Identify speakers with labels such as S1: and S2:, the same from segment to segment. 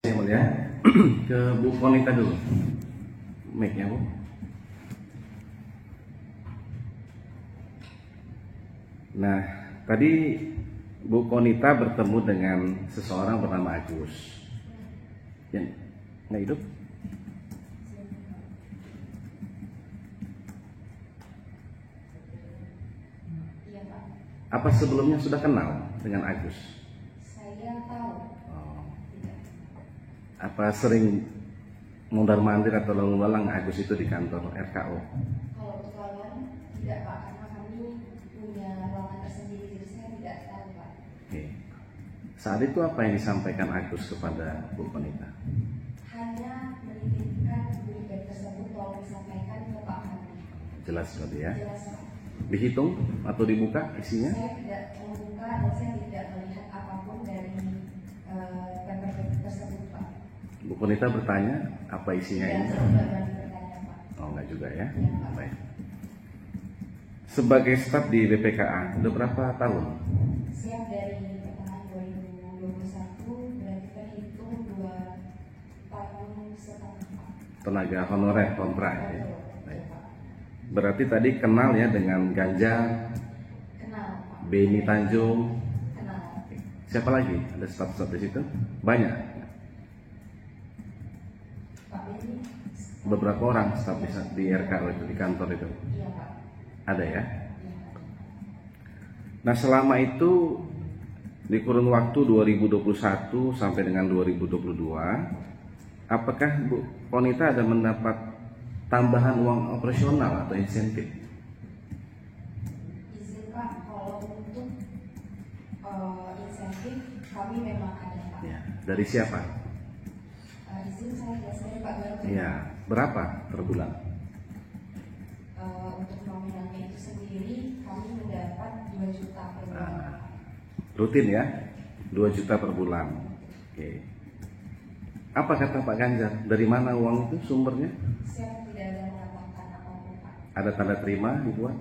S1: Saya melihat ke Bu Konita dulu, mic-nya Bu. Nah, tadi Bu Konita bertemu dengan seseorang bernama Agus. Yang nggak hidup?
S2: Iya, Pak.
S1: Apa sebelumnya sudah kenal dengan Agus?
S2: Saya tahu.
S1: Apa sering mundar-mandir atau lalu lalang Agus itu di kantor RKO?
S2: Kalau untuk lawan tidak, Pak, karena kami punya ruangan tersendiri, jadi saya tidak tahu, Pak.
S1: Oke. Saat itu apa yang disampaikan Agus kepada Bu Konita?
S2: Hanya menitipkan berita tersebut tolong disampaikan ke Pak Hadi.
S1: Jelas sekali ya.
S2: Jelas, Pak.
S1: Dihitung atau dibuka isinya?
S2: Saya tidak membuka dan saya tidak melihat apapun dari paper tersebut, Pak.
S1: Bu Konita bertanya apa isinya
S2: Tidak,
S1: ini?
S2: saya tidak berani bertanya, Pak.
S1: Oh, enggak juga ya.
S2: Iya, Pak.
S1: Baik. Sebagai staf di BPKA udah berapa tahun?
S2: Saya dari pertengahan 2021, berarti kan hitung 2 tahun setengah, Pak.
S1: Tenaga honorer kontrak ya.
S2: Betul,
S1: Baik.
S2: Pak.
S1: Berarti tadi kenal ya dengan Ganjar,
S2: Kenal, Pak.
S1: Beni Tanjung.
S2: Kenal.
S1: Siapa lagi? Ada staf-staf di situ? Banyak.
S2: Pak Beni.
S1: Beberapa orang staf di RKO itu, di kantor itu.
S2: Iya, Pak.
S1: Ada ya.
S2: Iya, Pak.
S1: Nah, selama itu di kurun waktu 2021 sampai dengan 2022, apakah Bu Konita ada mendapat tambahan uang operasional atau insentif?
S2: Izin, Pak, kalau untuk insentif kami memang ada, Pak.
S1: Ya. Dari siapa?
S2: Izin saya biasanya Pak Garut.
S1: Ya. Berapa per bulan?
S2: Untuk nominalnya itu sendiri kami mendapat 2 juta per bulan.
S1: Nah, rutin ya, 2 juta per bulan. Oke. Apa kata Pak Ganjar? Dari mana uang itu sumbernya?
S2: Saya tidak ada mengatakan apapun, Pak.
S1: Ada tanda terima dibuat?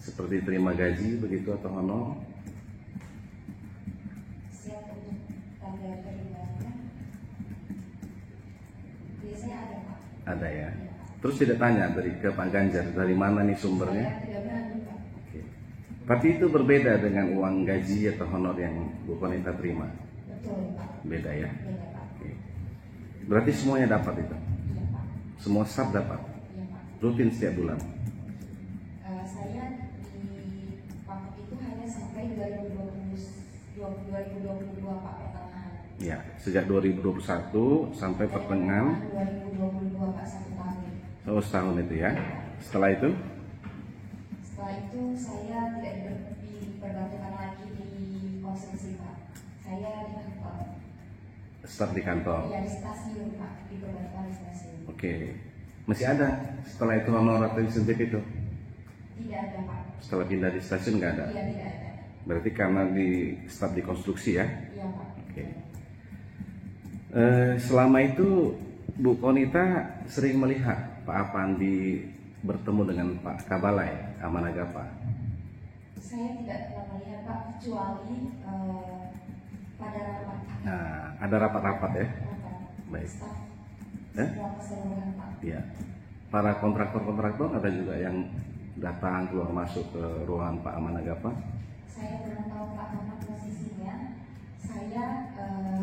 S1: Seperti terima gaji begitu atau honor?
S2: Siap untuk tanda terimanya. Biasanya ada, Pak.
S1: Ada ya. Terus tidak tanya dari ke Pak Ganjar dari mana nih sumbernya?
S2: Saya tidak berani, Pak.
S1: Oke. Tapi itu berbeda dengan uang gaji atau honor yang Bu Konita terima.
S2: Betul, Pak.
S1: Beda ya.
S2: Beda, Pak.
S1: Oke. Berarti semuanya dapat itu.
S2: Iya, Pak.
S1: Semua staf dapat.
S2: Iya, Pak.
S1: Rutin setiap bulan.
S2: Saya di paket itu hanya sampai 2022, Pak, pertengahan.
S1: Ya, sejak 2021 sampai pertengahan
S2: 2022, Pak, 1 tahun.
S1: setahun itu ya. Setelah itu
S2: Setelah itu saya tidak diperbantukan lagi di konstruksi, Pak. Saya di kantor.
S1: staf di kantor.
S2: Ya, di stasiun, Pak. Diperbantukan di stasiun.
S1: Oke. Masih ada setelah itu honor atau insentif itu?
S2: Tidak ada, Pak.
S1: Setelah pindah di stasiun nggak ada?
S2: Iya, tidak ada.
S1: Berarti karena di staf di konstruksi ya?
S2: Iya, Pak.
S1: Oke. Selama itu Bu Konita sering melihat Pak Apandi bertemu dengan Pak Kabalai Amanagapa.
S2: Saya tidak pernah melihat, Pak, kecuali pada rapat.
S1: Nah, ada rapat-rapat ya?
S2: Rapat.
S1: Baik.
S2: Staf.
S1: Eh?
S2: Setelah keseluruhan, Pak.
S1: Iya. Para kontraktor-kontraktor ada juga yang datang keluar masuk ke ruangan Pak Amanagapa.
S2: Saya belum tahu, Pak, karena posisinya saya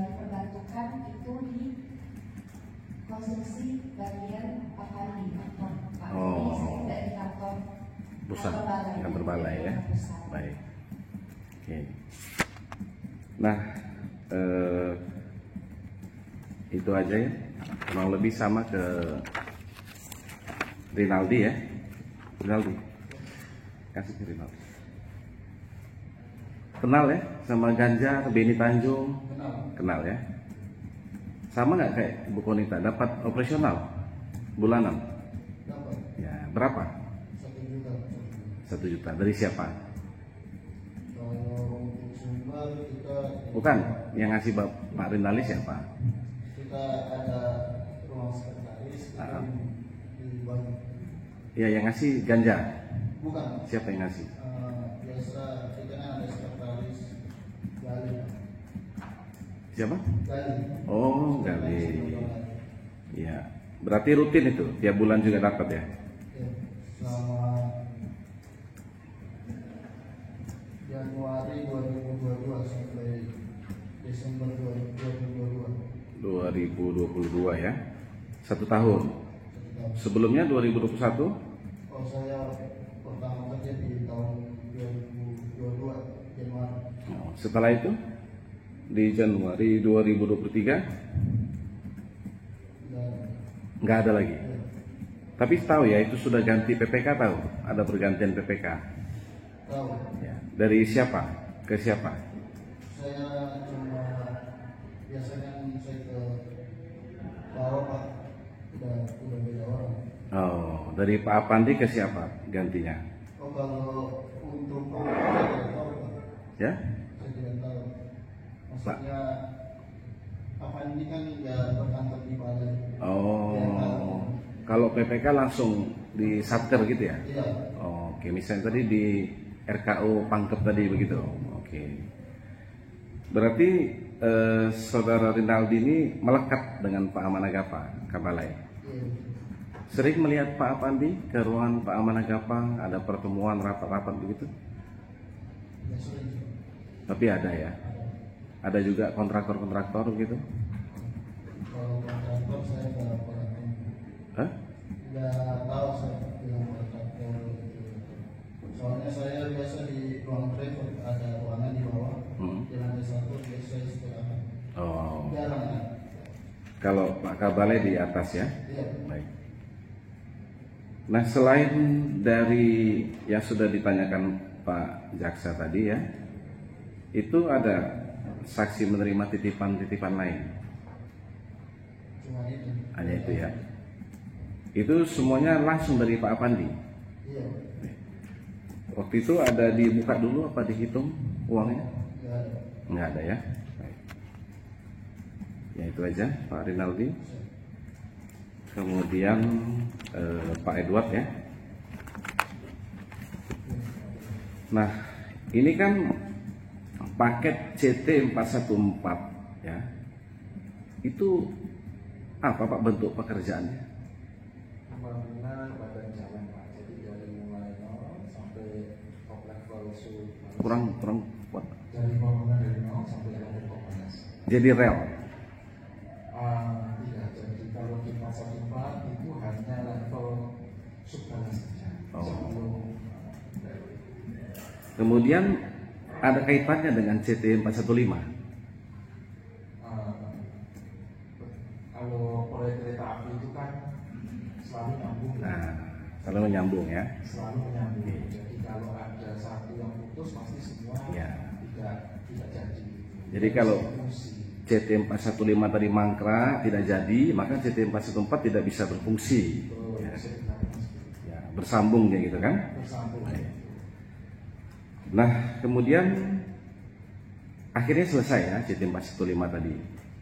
S2: diperbantukan itu di konstruksi bagian Pak Fandi, kantor Pak.
S1: Oh.
S2: Jadi saya tidak di kantor
S1: Pusat,
S2: balai.
S1: kantor balai ya.
S2: Pusat.
S1: Baik. Oke. Nah, itu aja ya. Kurang lebih sama ke Rinaldi ya. Rinaldi. Kasih ke Rinaldi. Kenal ya sama Ganjar, Beni Tanjung? Kenal ya. Sama nggak kayak Bu Konita? Dapat operasional bulanan?
S3: Dapat
S1: Ya, berapa?
S3: 1 juta.
S1: 1 juta. Dari siapa?
S3: Kalau untuk sumber kita
S1: Bukan, yang ngasih Pak Rinaldi siapa?
S3: kita ada ruang sekretaris kita
S1: Ah.
S3: di bank.
S1: Ya, yang ngasih Ganjar.
S3: Bukan
S1: Siapa yang ngasih?
S3: biasa kita kan ada sekretaris dari
S1: Siapa?
S3: Gali.
S1: Oh, Gali. Ya, berarti rutin itu, tiap bulan juga dapat ya?
S3: Ya, selama Januari 2022 sampai Desember 2022.
S1: 2022 ya, 1 tahun. Sebelumnya 2021?
S3: Oh, saya pertama kerja di tahun 2022 Januari.
S1: Oh, setelah itu di Januari 2023
S3: Dan
S1: nggak ada lagi.
S3: ya,
S1: Tapi tahu ya itu sudah ganti PPK, tahu? Ada pergantian PPK.
S3: tahu.
S1: Ya. Dari siapa ke siapa?
S3: Saya cuma biasanya saya ke bawah Pak, udah beda orang.
S1: Oh, dari Pak Apandi ke siapa gantinya?
S3: Oh, kalau untuk saya tidak tahu Pak.
S1: Ya?
S3: Saya tidak tahu. Maksudnya apa ini kan nggak berkantor di Balai.
S1: Oh, kalau PPK langsung di Satker gitu ya?
S3: Iya.
S1: Oh, oke, misalnya tadi di RKO Pangkep tadi begitu. Oke. Berarti saudara Rinaldi ini melekat dengan Pak Amanagapa Kabalai.
S3: Iya.
S1: Sering melihat Pak Apandi ke ruangan Pak Amanagapa, ada pertemuan rapat-rapat begitu?
S3: Ya, sering.
S1: Tapi ada ya. Ada juga kontraktor-kontraktor gitu?
S3: Kalau kontraktor saya nggak pernah.
S1: Hah?
S3: Nggak tahu saya bilang kontraktor gitu. Soalnya saya biasa di ruang driver ada ruangan di bawah. Di lantai 1 biasa saya istirahat.
S1: Oh,
S3: Jarang ya.
S1: kalau Pak Kabalai di atas ya?
S3: Iya.
S1: Baik. Nah, selain dari yang sudah ditanyakan Pak Jaksa tadi ya, itu ada saksi menerima titipan-titipan lain.
S3: Cuma itu.
S1: Hanya itu ya. Itu semuanya langsung dari Pak Apandi.
S3: Iya.
S1: Waktu itu ada dibuka dulu apa dihitung uangnya?
S3: Nggak ada.
S1: Nggak ada ya. Baik. Ya itu aja Pak Rinaldi. Kemudian Pak Edward ya. Nah, ini kan paket CT 414 ya. Itu apa Pak bentuk pekerjaannya?
S4: Pembangunan badan jalan Pak. Jadi dari mulai nol sampai top level
S1: Kurang kuat.
S4: dari pembangunan dari nol sampai level Kopassus.
S1: Jadi rel.
S4: Tidak. Jadi kalau di 414 itu hanya level subbalan saja.
S1: Oh.
S4: Sebelum
S1: Kemudian ada kaitannya dengan CT 415.
S4: kalau proyek kereta api itu kan selalu nyambung.
S1: Nah, kalau menyambung ya.
S4: Selalu menyambung. Jadi kalau ada satu yang putus pasti semua
S1: Ya.
S4: tidak jadi.
S1: Jadi kalau
S4: Fungsi.
S1: CT 415 tadi mangkrak tidak jadi, maka CT 414 tidak bisa berfungsi.
S4: Betul,
S1: Ya.
S4: bisa dikatakan seperti itu.
S1: Ya, bersambung ya gitu kan.
S4: Bersambung.
S1: Baik. Nah, kemudian akhirnya selesai ya CT 415 tadi.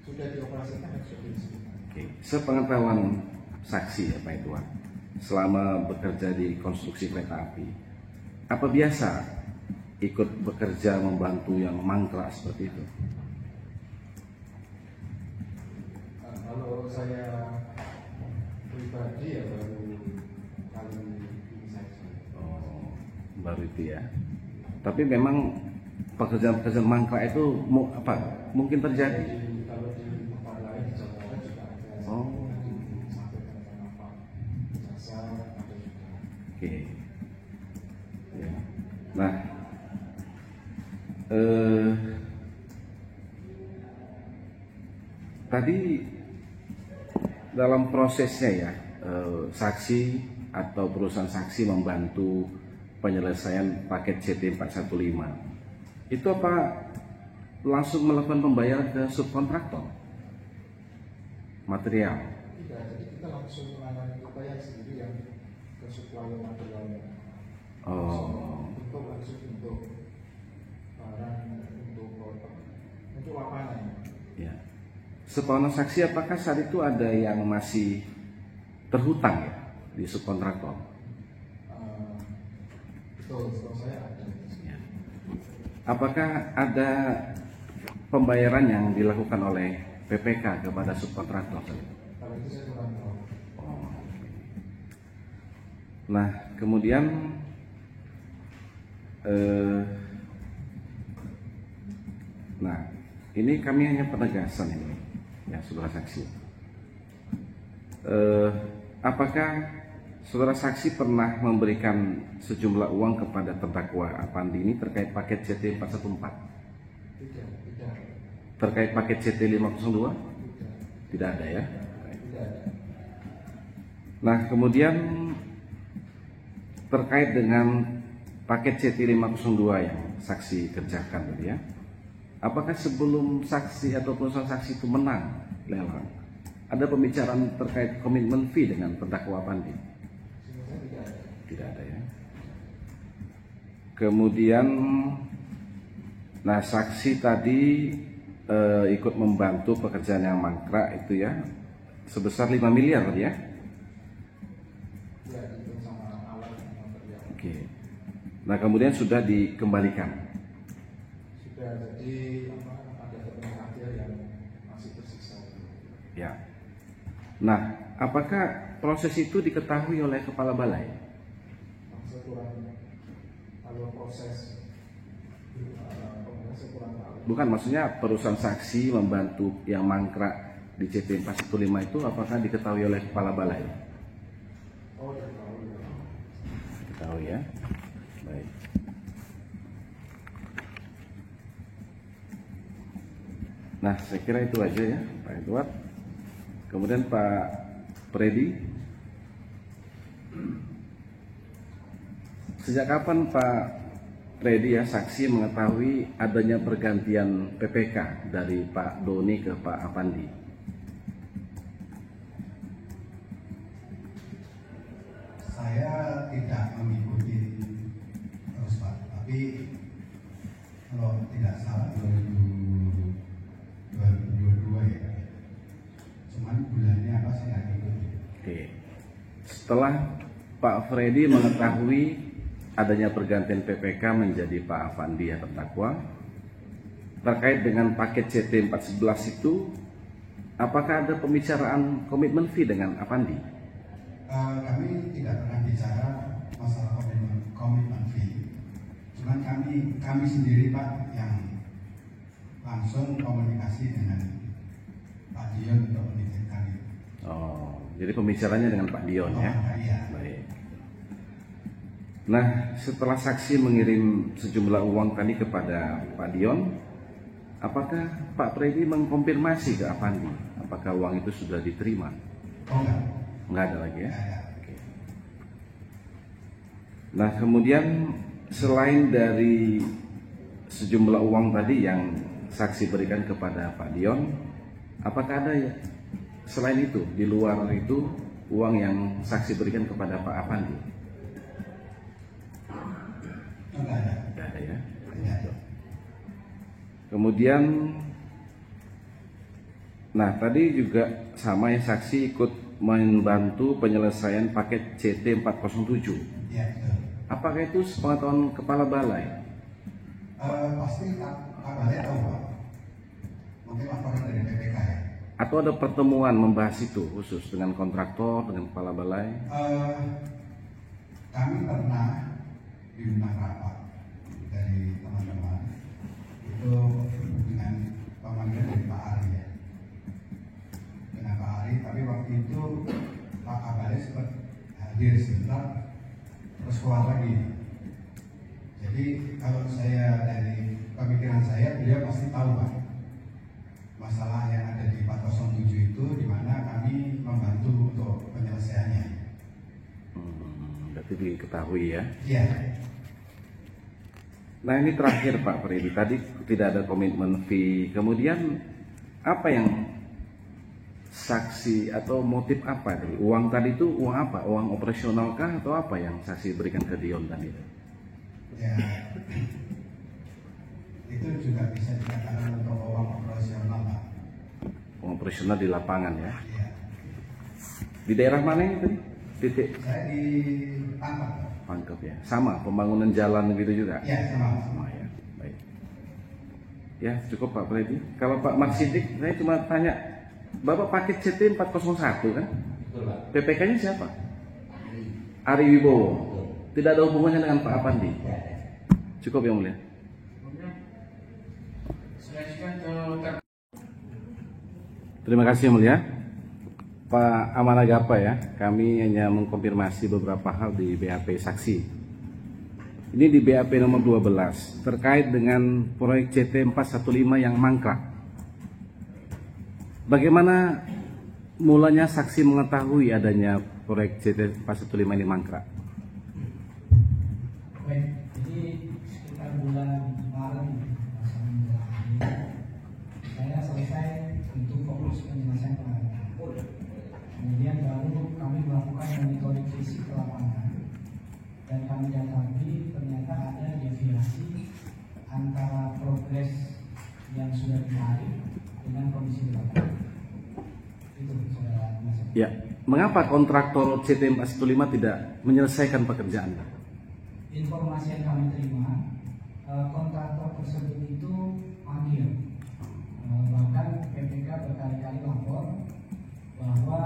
S4: Sudah dioperasikan dan sudah diisi.
S1: Oke, sepengetahuan saksi ya Pak Edward, selama bekerja di konstruksi kereta api, apa biasa ikut bekerja membantu yang mangkrak seperti itu?
S4: Kalau saya pribadi ya baru kali ini saja.
S1: Oh, baru itu ya. Tapi memang pekerjaan-pekerjaan mangkrak itu mungkin terjadi.
S4: Jadi kalau di tempat lain di Jawa Barat juga ada.
S1: Oh.
S4: Sampai ke apa jasa ada juga.
S1: Oke. Ya. Nah, tadi dalam prosesnya ya, saksi atau perusahaan saksi membantu penyelesaian paket CT 415. Itu apa langsung melakukan pembayaran ke subkontraktor? Material.
S4: Tidak, jadi kita langsung menangani upaya sendiri yang ke supplier materialnya.
S1: Oh.
S4: Untuk langsung untuk barang untuk lapangan.
S1: Ya. Sepengetahuan saksi, apakah saat itu ada yang masih terhutang ya di subkontraktor?
S4: Betul, setahu saya ada.
S1: Ya. Apakah ada pembayaran yang dilakukan oleh PPK kepada subkontraktor?
S4: Kalau itu saya kurang tahu.
S1: Nah, kemudian nah, ini kami hanya penegasan ini, ya saudara saksi. Apakah saudara saksi pernah memberikan sejumlah uang kepada terdakwa Apandi ini terkait paket CT 414?
S4: Tidak.
S1: Terkait paket CT 502? Tidak ada ya?
S4: Tidak ada.
S1: Nah, kemudian terkait dengan paket CT 502 yang saksi kerjakan tadi ya, apakah sebelum saksi atau perusahaan saksi itu menang lelang, ada pembicaraan terkait komitmen fee dengan terdakwa Apandi?
S4: Sebenarnya tidak ada.
S1: Tidak ada ya. Kemudian, nah saksi tadi ikut membantu pekerjaan yang mangkrak itu ya, sebesar 5 miliar tadi ya.
S4: Ya, itu sama alat yang material.
S1: Oke. Nah kemudian sudah dikembalikan.
S4: Sudah, jadi ada keterangan akhir yang masih tersisa.
S1: Ya. Nah, apakah proses itu diketahui oleh kepala balai?
S4: Saya kurang, kalau proses saya kurang tahu.
S1: Bukan, maksudnya perusahaan saksi membantu yang mangkrak di CT 415 itu apakah diketahui oleh kepala balai?
S4: Oh, tidak tahu ya.
S1: Diketahui ya. Baik. Nah, saya kira itu aja ya, Pak Edward. Kemudian Pak Freddy, sejak kapan Pak Freddy ya saksi mengetahui adanya pergantian PPK dari Pak Doni ke Pak Apandi?
S3: Saya tidak mengikuti terus Pak, tapi kalau tidak salah 2022 ya, cuman bulannya apa saya nggak ikuti.
S1: Oke. Setelah Pak Freddy mengetahui adanya pergantian PPK menjadi Pak Apandi ya terdakwa, terkait dengan paket CT 411 itu, apakah ada pembicaraan komitmen fee dengan Apandi?
S3: Kami tidak pernah bicara masalah komitmen fee, cuman kami sendiri Pak yang langsung komunikasi dengan Pak Dion untuk menitipkan itu.
S1: Oh, jadi pembicaranya dengan Pak Dion ya?
S3: Iya.
S1: Baik. Nah, setelah saksi mengirim sejumlah uang tadi kepada Pak Dion, apakah Pak Freddy mengkonfirmasi ke Apandi apakah uang itu sudah diterima?
S3: Oh enggak.
S1: Enggak ada lagi ya?
S3: Enggak ada.
S1: Oke. Nah, kemudian selain dari sejumlah uang tadi yang saksi berikan kepada Pak Dion, apakah ada ya selain itu, di luar itu, uang yang saksi berikan kepada Pak Apandi?
S3: Enggak ada.
S1: Tidak ada ya.
S3: Enggak ada.
S1: Kemudian, nah tadi juga sama ya, saksi ikut membantu penyelesaian paket CT 407.
S3: Iya, betul.
S1: Apakah itu sepengetahuan kepala balai?
S3: Pasti Pak Balai tahu Pak. Mungkin laporan dari PPK ya.
S1: Atau ada pertemuan membahas itu khusus dengan kontraktor, dengan kepala balai?
S3: Kami pernah diundang rapat dari teman-teman itu dengan pemanggilan dari Pak Ari ya. Dengan Pak Ari, tapi waktu itu Pak Balai sempat hadir sebentar terus keluar lagi. Jadi kalau saya dari pemikiran saya, beliau pasti tahu Pak masalah yang ada di 407 itu, di mana kami membantu untuk penyelesaiannya.
S1: Berarti diketahui ya.
S3: Iya.
S1: Nah ini terakhir Pak Freddy, tadi tidak ada komitmen fee. Kemudian apa yang saksi atau motif apa tadi? Uang tadi itu uang apa? Uang operasional kah atau apa yang saksi berikan ke Dion tadi itu?
S3: Ya, itu juga bisa dikatakan untuk uang operasional Pak.
S1: Uang operasional di lapangan ya.
S3: Iya.
S1: Di daerah mana ini tadi? Titik
S3: Saya di Pangkep.
S1: Pangkep ya. Sama pembangunan jalan gitu juga.
S3: Iya, sama.
S1: Sama ya. Baik. Ya, cukup Pak Freddy. Kalau Pak Marsidik, saya cuma tanya, Bapak pakai CT 401 kan?
S4: Betul Pak.
S1: PPK-nya siapa? Ari Wibowo. Tidak ada hubungannya dengan Pak Apandi. Cukup yang mulia. Terima kasih yang mulia. Pak Amanagapa ya, kami hanya mengkonfirmasi beberapa hal di BAP saksi. Ini di BAP nomor 12 terkait dengan proyek CT 415 yang mangkrak. Bagaimana mulanya saksi mengetahui adanya proyek CT 415 ini mangkrak?
S5: Baik, jadi sekitar bulan Maret saya selesai untuk fokus penyelesaian pengadilan. Kemudian baru kami melakukan monitoring fisik ke lapangan dan kami dapati ternyata ada deviasi antara progres yang sudah ditarik dengan kondisi di lapangan. Itu saudara Mas.
S1: Ya, mengapa kontraktor CT 415 tidak menyelesaikan pekerjaannya?
S5: Informasi yang kami terima, kontraktor tersebut itu manggil, bahkan PPK berkali-kali lapor bahwa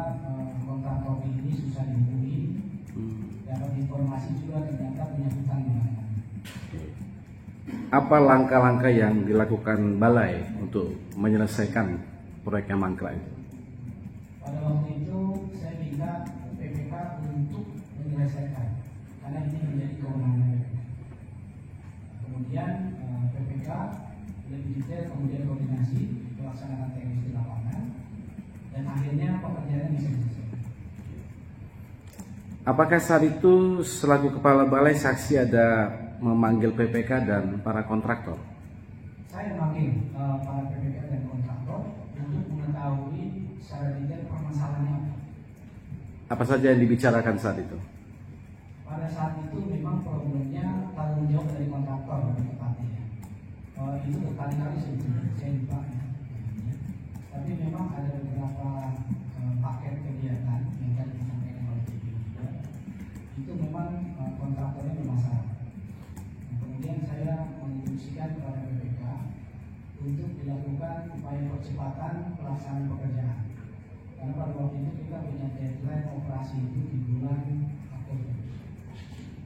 S5: kontraktor ini susah dihubungi. Dapat informasi juga ternyata punya hutang dengan kami.
S1: Apa langkah-langkah yang dilakukan Balai untuk menyelesaikan proyek yang mangkrak itu?
S5: Pada waktu itu saya minta PPK untuk menyelesaikan karena ini menjadi kewenangan PPK. Kemudian PPK lebih detail kemudian koordinasi melaksanakan teknis di lapangan dan akhirnya pekerjaan bisa selesai.
S1: Apakah saat itu selaku kepala balai saksi ada memanggil PPK dan para kontraktor?
S5: Saya memanggil para PPK dan kontraktor untuk mengetahui secara detail permasalahannya apa.
S1: Apa saja yang dibicarakan saat itu?
S5: Pada saat itu memang problemnya tanggung jawab dari kontraktor lebih tepatnya. Itu berkali-kali saya lupa ya. Tapi memang ada beberapa paket kegiatan yang tadi disampaikan oleh JP juga. Itu memang kontraktornya bermasalah. Nah, kemudian saya menginstruksikan kepada PPK untuk dilakukan upaya percepatan pelaksanaan pekerjaan. Karena pada waktu itu kita punya deadline operasi itu di bulan Oktober.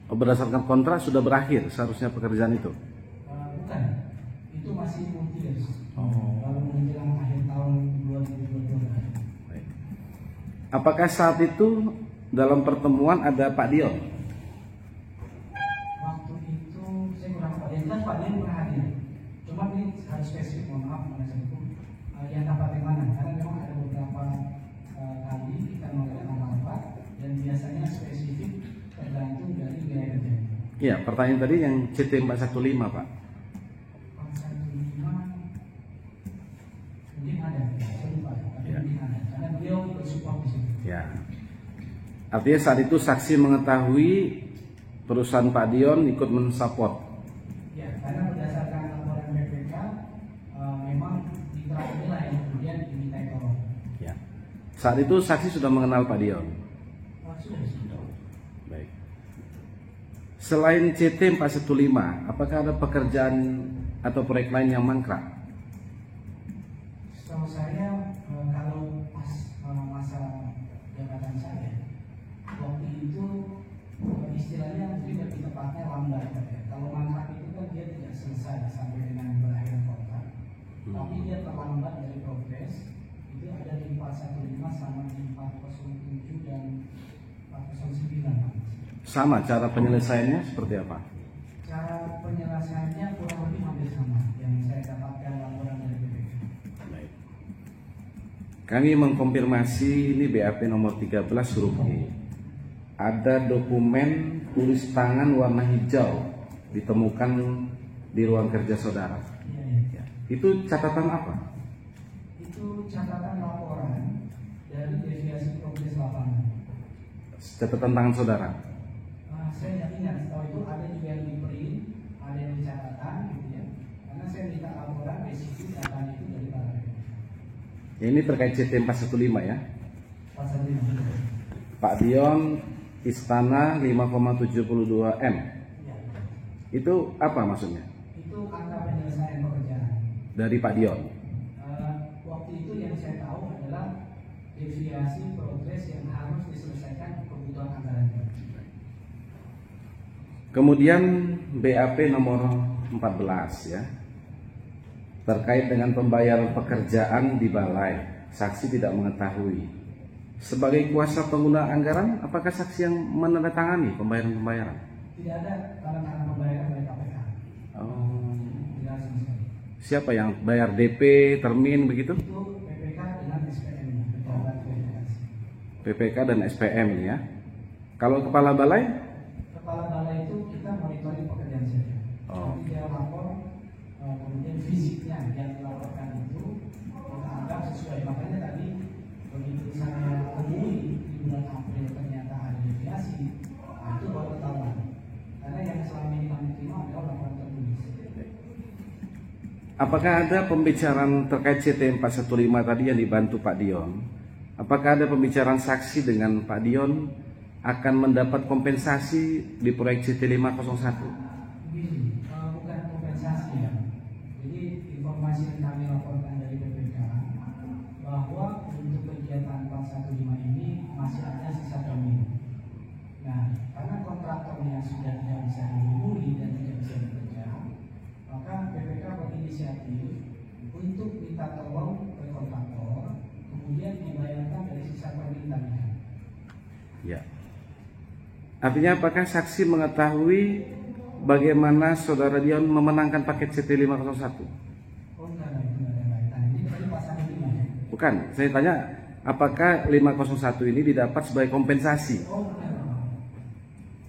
S1: Berdasarkan kontrak sudah berakhir seharusnya pekerjaan itu?
S5: Bukan, itu masih multi-years.
S1: Oh.
S5: Lalu menjelang akhir tahun 2022.
S1: Baik. Apakah saat itu dalam pertemuan ada Pak Dion?
S5: Waktu itu saya kurang tahu. Yang jelas Pak Dion pernah hadir. Cuma ini harus spesifik, mohon maaf pada saat itu yang dapat yang mana? Karena memang ada beberapa kali kita mengadakan rapat dan biasanya spesifik tergantung dari wilayah kerja.
S1: Iya, pertanyaan tadi yang CT 415 Pak.
S5: 415 mungkin ada, saya lupa, tapi
S1: Ya.
S5: mungkin ada. Karena beliau bersupport di situ.
S1: Ya. Artinya saat itu saksi mengetahui perusahaan Pak Dion ikut mensupport.
S5: Ya, karena berdasarkan laporan PPK, memang mitra inilah yang kemudian diminta tolong.
S1: Ya. Saat itu saksi sudah mengenal Pak Dion.
S5: Sudah.
S1: Baik. Selain CT 415, apakah ada pekerjaan atau proyek lain yang mangkrak?
S5: Setahu saya kalau pas masa jabatan saya, waktu itu istilahnya mungkin lebih tepatnya lambat ya. Kalau mangkrak itu kan dia tidak selesai sampai dengan berakhir kontrak, tapi dia terlambat dari progres. Itu ada di 415 sama di 407 dan 409.
S1: Sama cara penyelesaiannya seperti apa?
S5: Cara penyelesaiannya kurang lebih hampir sama yang saya dapatkan laporan dari BPK.
S1: Baik. Kami mengkonfirmasi ini BAP nomor 13 huruf E. Ada dokumen tulis tangan warna hijau ditemukan di ruang kerja saudara.
S5: Iya.
S1: Itu catatan apa?
S5: Itu catatan laporan dari deviasi progres lapangan.
S1: Catatan tangan saudara.
S5: Saya tidak ingat, setahu itu ada juga yang di print, ada yang di catatan gitu ya. Karena saya minta laporan spesifik data itu dari para BPK.
S1: Ya, ini terkait CT 415 ya.
S5: Pasal 5.
S1: Pak Dion Istana 5,72 M.
S5: Ya.
S1: Itu apa maksudnya?
S5: Itu angka penyelesaian pekerjaan.
S1: dari Pak Dion?
S5: Waktu itu yang saya tahu adalah deviasi progres yang harus diselesaikan kebutuhan anggarannya.
S1: Kemudian BAP nomor 14 ya, terkait dengan pembayaran pekerjaan di balai, saksi tidak mengetahui. Sebagai kuasa pengguna anggaran, apakah saksi yang menandatangani pembayaran-pembayaran?
S5: Tidak ada tanda tangan pembayaran dari KPK.
S1: Oh.
S5: Tidak ada sama sekali.
S1: Siapa yang bayar DP, termin begitu?
S5: Itu PPK dengan SPM-nya, pejabat verifikasi.
S1: PPK dan SPM ini ya. Kalau kepala balai?
S5: Kepala balai itu kita monitoring pekerjaan saja.
S1: Oh.
S5: Jadi dia lapor, kemudian fisiknya yang dilaporkan itu kita anggap sesuai. Makanya tadi begitu saya temui di bulan April ternyata ada deviasi, nah itu baru ketahuan. Karena yang selama ini kami terima adalah laporan tertulis.
S1: Apakah ada pembicaraan terkait CT 415 tadi yang dibantu Pak Dion? Apakah ada pembicaraan saksi dengan Pak Dion akan mendapat kompensasi di proyek CT 501?
S5: Begini, bukan kompensasi ya. Jadi informasi yang kami laporkan dari PPK bahwa untuk kegiatan 415 ini masih ada sisa termin. Nah, karena kontraktornya sudah tidak bisa dihubungi dan tidak bisa bekerja, maka PPK berinisiatif untuk minta tolong ke kontraktor, kemudian dibayarkan dari sisa permintaannya.
S1: Ya. Artinya apakah saksi mengetahui bagaimana saudara Dion memenangkan paket CT 501?
S5: Oh enggak, itu ada kaitan. Ini tadi pasal 5 ya?
S1: Bukan, saya tanya apakah 501 ini didapat sebagai kompensasi?
S5: Oh bukan.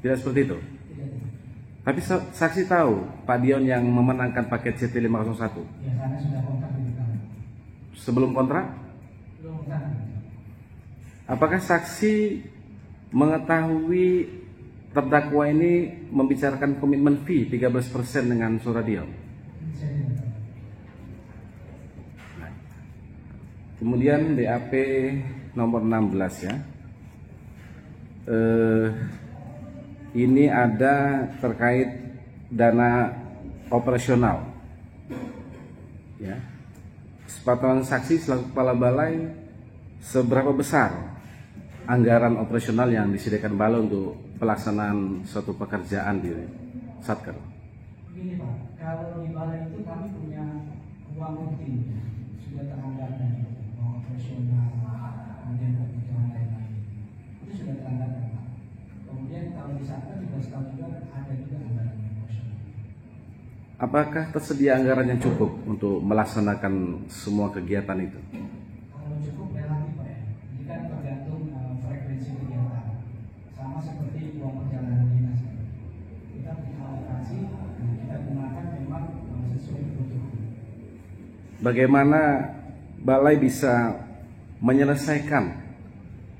S1: Tidak seperti itu.
S5: Tidak.
S1: Tapi saksi tahu Pak Dion yang memenangkan paket CT 501
S5: Ya karena sudah kontrak di kita.
S1: sebelum kontrak.
S5: Belum kan?
S1: Apakah saksi mengetahui terdakwa ini membicarakan komitmen fee 13% dengan saudara Dion?
S5: Saya tidak tahu.
S1: Kemudian BAP nomor 16 ya. Ini ada terkait dana operasional. Ya. Kesepakatan saksi selaku kepala balai, seberapa besar anggaran operasional yang disediakan balai untuk pelaksanaan suatu pekerjaan di Satker?
S5: Begini Pak, kalau di balai itu kami punya uang rutin ya. Sudah teranggarkan uang operasional, kemudian kebutuhan lain-lain. Itu sudah teranggarkan Pak. Kemudian kalau di Satker juga setahu juga ada juga anggaran operasional.
S1: Apakah tersedia anggaran yang cukup untuk melaksanakan semua kegiatan itu?
S5: Kalau cukup relatif Pak ya. Ini kan tergantung frekuensi kegiatan. Sama seperti uang perjalanan dinas. Kita punya alokasi, kita gunakan memang sesuai kebutuhan.
S1: Bagaimana balai bisa menyelesaikan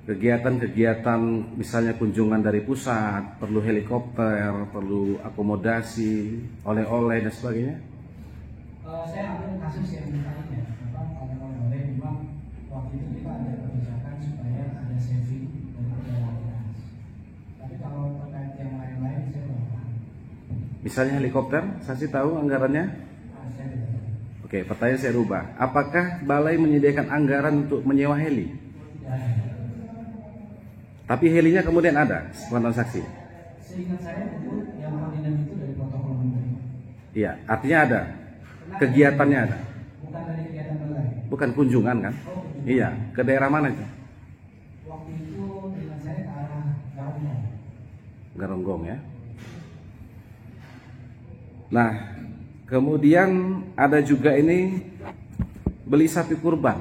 S1: kegiatan-kegiatan, misalnya kunjungan dari pusat, perlu helikopter, perlu akomodasi, oleh-oleh dan sebagainya?
S5: Saya ambil kasus yang tadi ya, kalau boleh memang waktu itu kita ada kebijakan supaya ada saving dari perjalanan dinas. Tapi kalau terkait yang lain-lain saya belum paham.
S1: Misalnya helikopter, saksi tahu anggarannya?
S5: Saya tidak tahu.
S1: Oke, pertanyaan saya rubah. Apakah balai menyediakan anggaran untuk menyewa heli?
S5: Tidak ada.
S1: Tapi helinya kemudian ada, sepengetahuan saksi.
S5: Seingat saya itu yang koordinat itu dari protokol menteri.
S1: Iya, artinya ada. Kegiatannya ada.
S5: Bukan dari kegiatan balai.
S1: Bukan kunjungan kan?
S5: Oh,
S1: Iya, ke daerah mana itu?
S5: waktu itu dengan saya ke arah Garong.
S1: Garonggong ya. Nah, kemudian ada juga ini beli sapi kurban.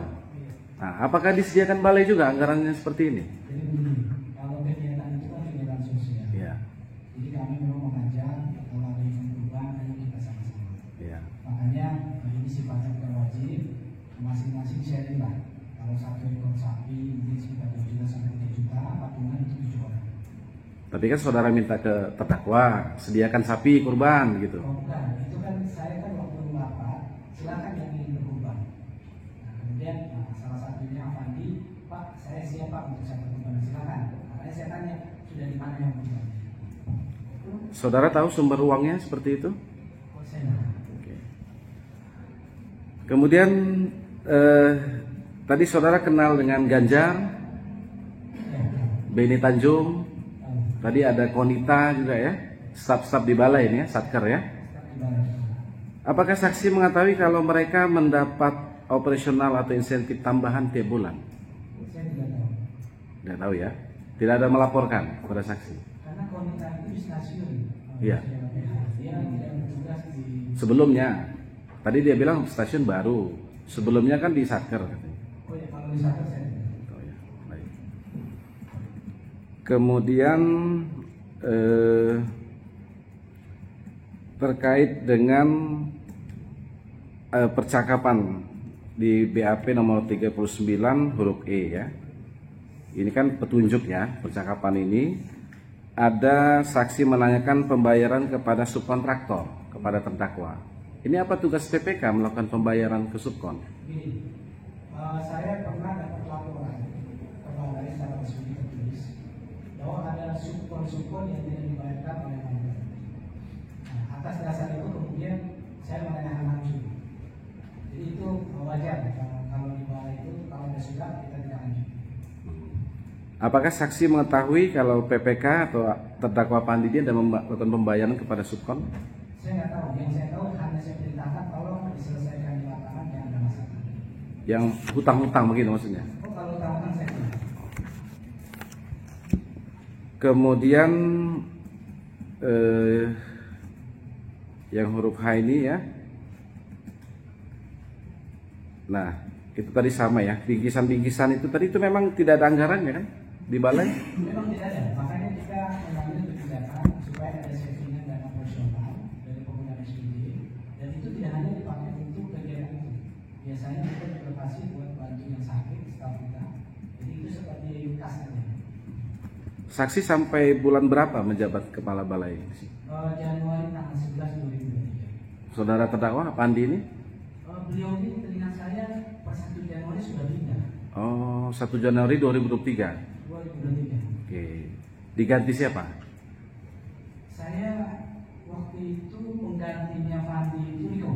S1: Nah, apakah disediakan balai juga anggarannya seperti ini?
S5: Jadi begini, kalau kegiatan itu kan kegiatan sosial.
S1: Iya.
S5: Jadi kami memang mengajak kalau ada event kurban, ayo kita sama-sama.
S1: Iya.
S5: Makanya ini sifatnya berwajib, masing-masing sharing lah. Kalau satu ekor sapi mungkin sekitar 2 juta sampai 3 juta, patungan itu 7 orang.
S1: Tapi kan saudara minta ke terdakwa sediakan sapi kurban gitu.
S5: Oh bukan, itu kan saya kan waktu melapat, silakan yang ingin berkurban. Nah kemudian salah satunya Avandi, Pak saya siap Pak untuk saya berkurban, silakan. Makanya saya tanya, sudah di mana yang berkurban?
S1: Saudara tahu sumber uangnya seperti itu?
S5: Oh saya nggak tahu.
S1: Oke. Kemudian tadi saudara kenal dengan Ganjar, Beni Tanjung, tadi ada Konita juga ya, staf-staf di balai ini ya, Satker ya. Apakah saksi mengetahui kalau mereka mendapat operasional atau insentif tambahan tiap bulan?
S5: Saya tidak tahu.
S1: Tidak tahu ya. Tidak ada melaporkan kepada saksi.
S5: Karena Konita itu di stasiun.
S1: Iya.
S5: Dia tidak bertugas di.
S1: Sebelumnya, tadi dia bilang stasiun baru. Sebelumnya kan di Satker katanya.
S5: Oh ya, kalau di sana saya tidak.
S1: Oh ya, baik. Kemudian terkait dengan percakapan di BAP nomor 39 huruf E ya. Ini kan petunjuk ya, percakapan ini ada saksi menanyakan pembayaran kepada subkontraktor, kepada terdakwa. Ini apa tugas PPK melakukan pembayaran ke subkon?
S5: Gini, saya pernah dapat laporan kepada secara resmi tertulis bahwa ada subkon yang tidak dibayarkan oleh manajer. Nah, atas dasar itu kemudian saya menanyakan langsung. Jadi itu wajar kalau di bawah itu kalau ada surat kita tidak lanjut.
S1: Apakah saksi mengetahui kalau PPK atau terdakwa Pandi dia ada melakukan pembayaran kepada subkon?
S5: Saya nggak tahu. Yang saya tahu hanya saya perintahkan tolong diselesaikan di lapangan yang ada masalah.
S1: Yang hutang-hutang begitu maksudnya?
S5: Oh kalau tahunan saya tidak.
S1: Kemudian yang huruf H ini ya. Nah, itu tadi sama ya. Bingkisan-bingkisan itu tadi itu memang tidak ada anggarannya kan di balai?
S5: Memang tidak ada. Makanya kita mengambil kebijakan supaya ada saving dana operasional dari pengguna SPJ dan itu tidak hanya dipakai untuk kegiatan itu. Biasanya kita juga kasih buat bantu yang sakit, staf kita. Jadi itu seperti kas saja.
S1: Saksi sampai bulan berapa menjabat kepala balai?
S5: Januari tanggal 11 2023.
S1: Saudara terdakwa Pandi ini?
S5: Beliau ini teringat saya per 1 Januari sudah pindah.
S1: Oh, 1 Januari 2023.
S5: 2023.
S1: Oke. Diganti siapa?
S5: Saya waktu itu penggantinya Fandi itu Riko.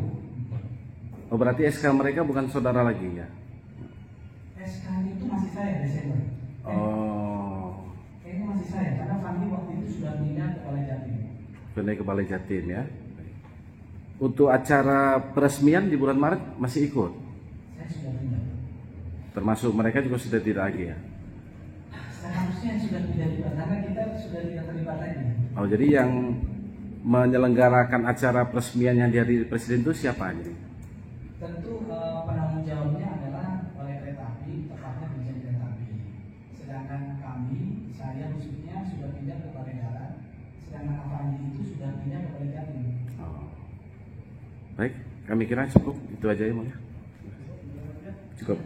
S1: Oh, berarti SK mereka bukan saudara lagi ya?
S5: SK itu masih saya Desember.
S1: Oh,
S5: Kayaknya masih saya karena Fandi waktu itu sudah pindah ke Balai Jatim.
S1: pindah ke Balai Jatim ya. Untuk acara peresmian di bulan Maret masih ikut?
S5: Saya sudah pindah.
S1: Termasuk mereka juga sudah tidak lagi ya?
S5: Seharusnya sudah tidak terlibat karena kita sudah tidak terlibat lagi.
S1: Oh, jadi yang menyelenggarakan acara peresmian yang dihadiri Presiden itu siapa jadi?
S5: Tentu penanggung jawabnya adalah oleh kereta api, tepatnya Dirjen Kereta Api. Sedangkan kami, saya khususnya sudah pindah ke Balai Darat, sedangkan Avandi itu sudah pindah ke Balai Jatim.
S1: Oh. Baik, kami kira cukup itu aja ya, Mulia. Cukup.